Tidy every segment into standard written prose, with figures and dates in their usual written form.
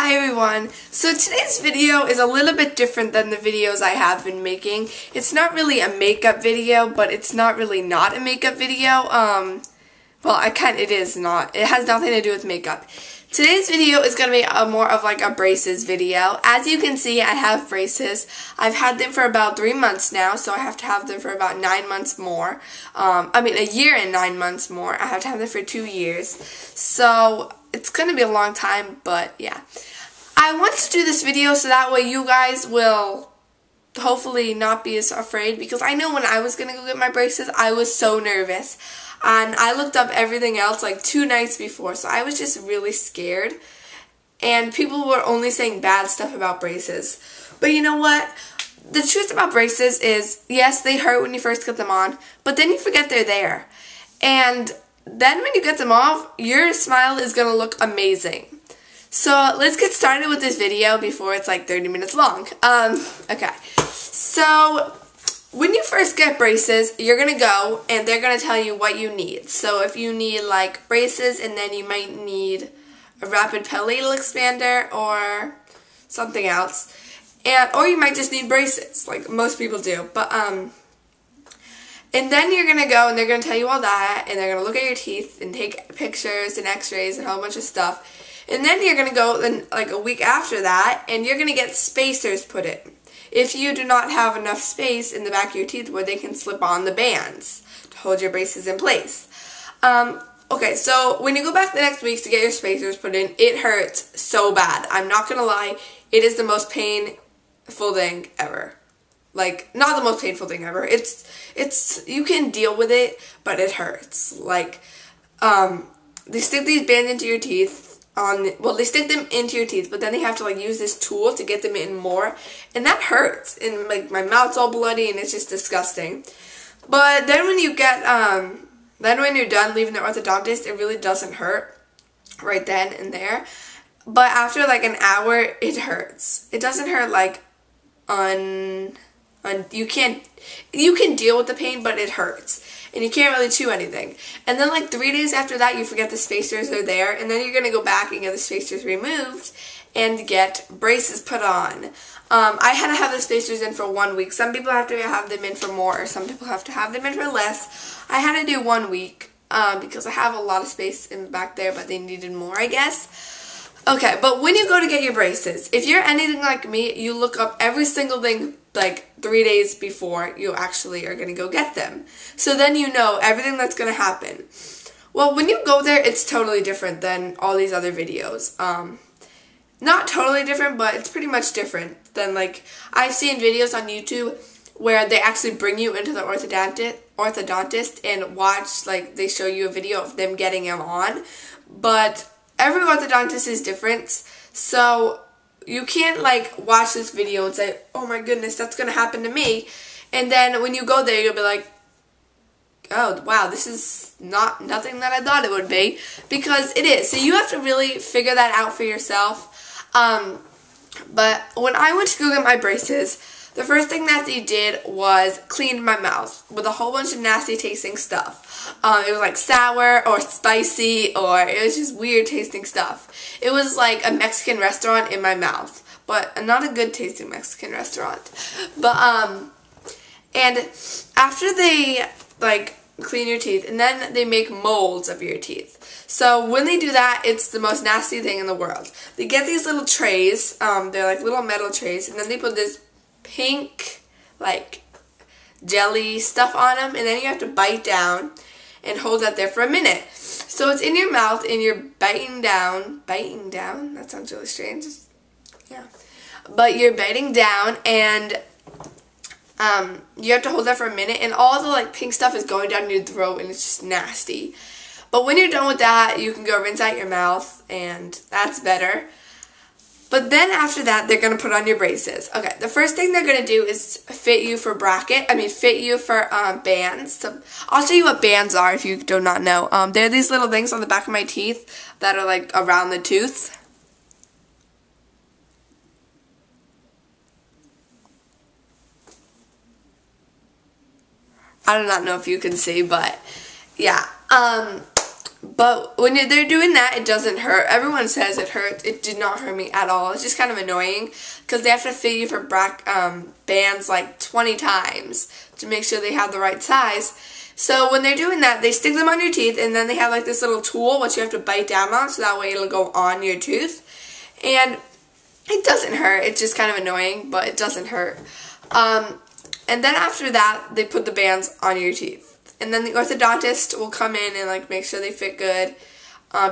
Hi everyone. So today's video is a little bit different than the videos I have been making. It's not really a makeup video, but it's not really not a makeup video. It is not. It has nothing to do with makeup. Today's video is going to be more of like a braces video. As you can see, I have braces. I've had them for about 3 months now, so I have to have them for about 9 months more. A year and 9 months more. I have to have them for 2 years. So it's going to be a long time, but yeah. I want to do this video so that way you guys will hopefully not be as afraid, because I know when I was going to go get my braces, I was so nervous. And I looked up everything else like 2 nights before, so I was just really scared. And people were only saying bad stuff about braces. But you know what? The truth about braces is, yes, they hurt when you first get them on, but then you forget they're there. And then when you get them off, your smile is going to look amazing. So let's get started with this video before it's like 30 minutes long. Okay. So when you first get braces, you're going to go and they're going to tell you what you need. So if you need like braces, and then you might need a rapid palatal expander or something else. Or you might just need braces, like most people do. And then you're going to go and they're going to tell you all that, and they're going to look at your teeth and take pictures and x-rays and a whole bunch of stuff. And then you're going to go like a week after that, and you're going to get spacers put in. If you do not have enough space in the back of your teeth where they can slip on the bands to hold your braces in place. Okay, so when you go back the next week to get your spacers put in, it hurts so bad. I'm not going to lie, it is the most painful thing ever. Like, not the most painful thing ever. You can deal with it, but it hurts. Like, they stick these bands into your teeth. They stick them into your teeth, but then they have to like use this tool to get them in more, and that hurts. And like my mouth's all bloody, and it's just disgusting. But then when you get, when you're done leaving the orthodontist, it really doesn't hurt right then and there. But after like an hour, it hurts. It doesn't hurt like you can deal with the pain, but it hurts. And you can't really chew anything. And then like 3 days after that, you forget the spacers are there, and then you're going to go back and get the spacers removed and get braces put on. I had to have the spacers in for 1 week. Some people have to have them in for more, or some people have to have them in for less. I had to do 1 week because I have a lot of space in back there, but they needed more, I guess. Okay, but when you go to get your braces, if you're anything like me, you look up every single thing like 3 days before you actually are going to go get them. So then you know everything that's going to happen. Well, when you go there, it's totally different than all these other videos. Not totally different, but it's pretty much different than like, I've seen videos on YouTube where they actually bring you into the orthodontist and watch, like they show you a video of them getting them on. But every orthodontist is different, so you can't like watch this video and say, oh my goodness, that's going to happen to me. And then when you go there, you'll be like, oh wow, this is nothing that I thought it would be. Because it is. So you have to really figure that out for yourself. But when I went to go get my braces, the first thing that they did was clean my mouth with a whole bunch of nasty tasting stuff. It was like sour or spicy, or it was just weird tasting stuff. It was like a Mexican restaurant in my mouth, but not a good tasting Mexican restaurant. But, and after they like clean your teeth, and then they make molds of your teeth. So when they do that, it's the most nasty thing in the world. They get these little trays, they're like little metal trays, and then they put this pink like jelly stuff on them, and then you have to bite down and hold that there for a minute. So it's in your mouth and you're biting down, that sounds really strange, yeah, but you're biting down, and you have to hold that for a minute, and all the like pink stuff is going down your throat, and it's just nasty. But when you're done with that, you can go rinse out your mouth, and that's better. But then after that, they're going to put on your braces. Okay, the first thing they're going to do is fit you for bands. So I'll show you what bands are if you do not know. They're these little things on the back of my teeth that are like around the tooth. I do not know if you can see, but yeah. But when they're doing that, it doesn't hurt. Everyone says it hurts. It did not hurt me at all. It's just kind of annoying because they have to fit you for bands like 20 times to make sure they have the right size. So when they're doing that, they stick them on your teeth, and then they have like this little tool which you have to bite down on, so that way it'll go on your tooth. And it doesn't hurt. It's just kind of annoying, but it doesn't hurt. And then after that, they put the bands on your teeth. And then the orthodontist will come in and like make sure they fit good.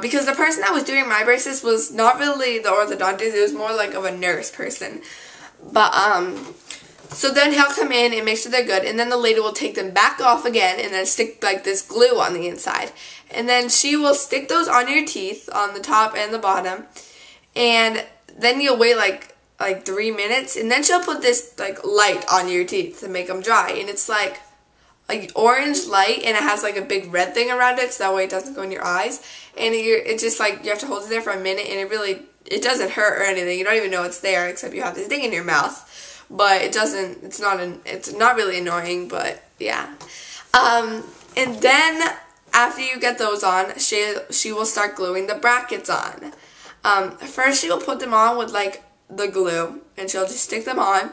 Because the person that was doing my braces was not really the orthodontist. It was more like of a nurse person. But, so then he'll come in and make sure they're good. And then the lady will take them back off again and then stick like this glue on the inside. And then she will stick those on your teeth, on the top and the bottom. And then you'll wait like 3 minutes. And then she'll put this like light on your teeth to make them dry. And it's like orange light, and it has like a big red thing around it, so that way it doesn't go in your eyes. And it's just like you have to hold it there for a minute, and it doesn't hurt or anything. You don't even know it's there, except you have this thing in your mouth. But it's not really annoying, but yeah. And then after you get those on, she will start gluing the brackets on. First she will put them on with like the glue, and she'll just stick them on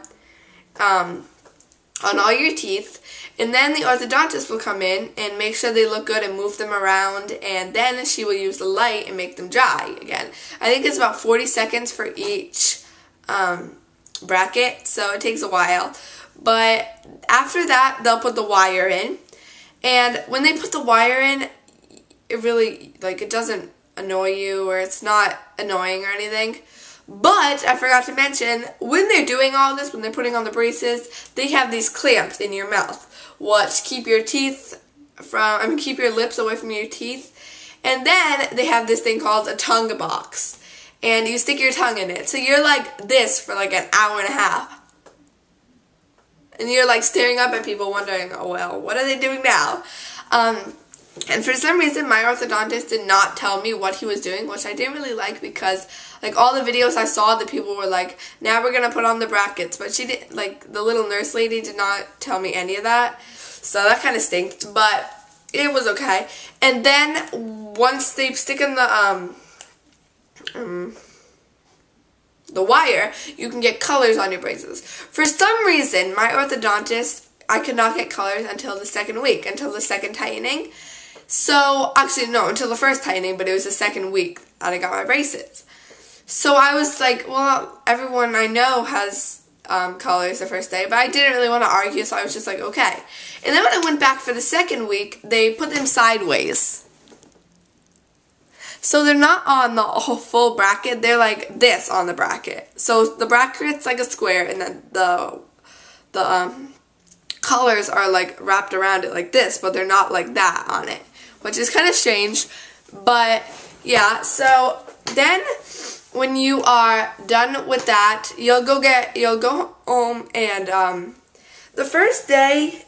all your teeth. And then the orthodontist will come in and make sure they look good and move them around, and then she will use the light and make them dry again. I think it's about 40 seconds for each bracket, so it takes a while. But after that, they'll put the wire in. And when they put the wire in, it really, like, it doesn't annoy you, or it's not annoying or anything. But I forgot to mention, when they're doing all this, when they're putting on the braces, they have these clamps in your mouth, which keep your keep your lips away from your teeth. And then they have this thing called a tongue box, and you stick your tongue in it. So you're like this for like an hour and a half. And you're like staring up at people wondering, oh well, what are they doing now? And for some reason, my orthodontist did not tell me what he was doing, which I didn't really like, because like all the videos I saw, the people were like, now we're going to put on the brackets. But she didn't, like the little nurse lady did not tell me any of that. So that kind of stinked, but it was okay. And then once they stick in the wire, you can get colors on your braces. For some reason, my orthodontist, I could not get colors until the second week, until the second tightening. So, actually, no, until the first tightening, but it was the second week that I got my braces. So I was like, well, everyone I know has colors the first day, but I didn't really want to argue, so I was just like, okay. And then when I went back for the second week, they put them sideways. So they're not on the whole full bracket, they're like this on the bracket. So the bracket's like a square, and then the colors are like wrapped around it like this, but they're not like that on it, which is kind of strange. But yeah, so then when you are done with that, you'll go home, and the first day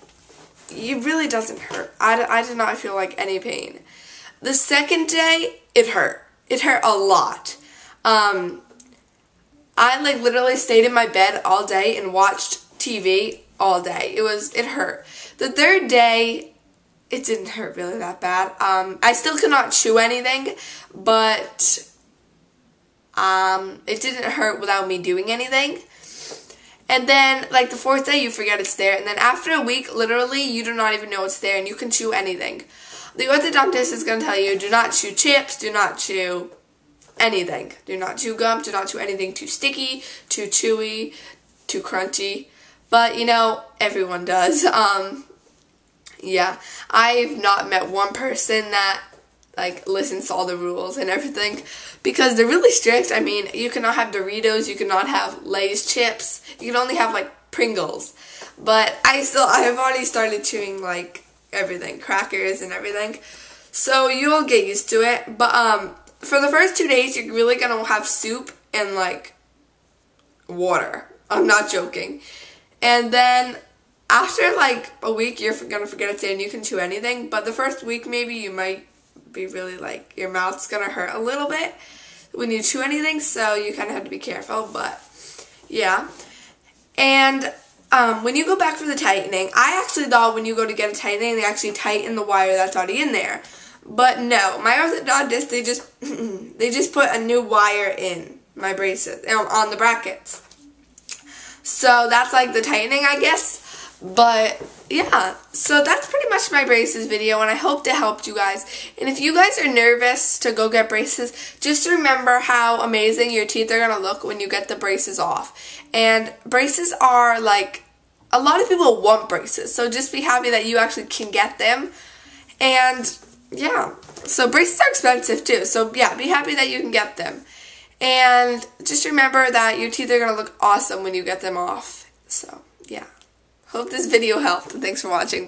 it really doesn't hurt. I did not feel like any pain. The second day, it hurt. It hurt a lot. I like literally stayed in my bed all day and watched TV all day. It hurt. The third day, it didn't hurt really that bad. I still could not chew anything, but it didn't hurt without me doing anything. And then, like, the fourth day, you forget it's there. And then after a week, literally, you do not even know it's there, and you can chew anything. The orthodontist is going to tell you, do not chew chips, do not chew anything. Do not chew gum, do not chew anything too sticky, too chewy, too crunchy. But, you know, everyone does. Yeah, I've not met one person that, like, listens to all the rules and everything, because they're really strict. I mean, you cannot have Doritos, you cannot have Lay's chips, you can only have, like, Pringles. But I've already started chewing, like, everything, crackers and everything. So you'll get used to it. But, for the first 2 days, you're really gonna have soup and, like, water. I'm not joking. And then after, like, a week, you're gonna forget it's there and you can chew anything. But the first week, maybe, you might be really, like, your mouth's gonna hurt a little bit when you chew anything, so you kind of have to be careful. But yeah. And when you go back for the tightening, I actually thought when you go to get a tightening, they actually tighten the wire that's already in there. But no, my orthodontist, they just put a new wire in my braces, on the brackets. So that's like the tightening, I guess. But yeah, so that's pretty much my braces video, and I hope it helped you guys. And if you guys are nervous to go get braces, just remember how amazing your teeth are going to look when you get the braces off. And braces are like, a lot of people want braces, so just be happy that you actually can get them. And yeah, so braces are expensive too, so yeah, be happy that you can get them. And just remember that your teeth are going to look awesome when you get them off. So yeah. Hope this video helped, and thanks for watching. Bye.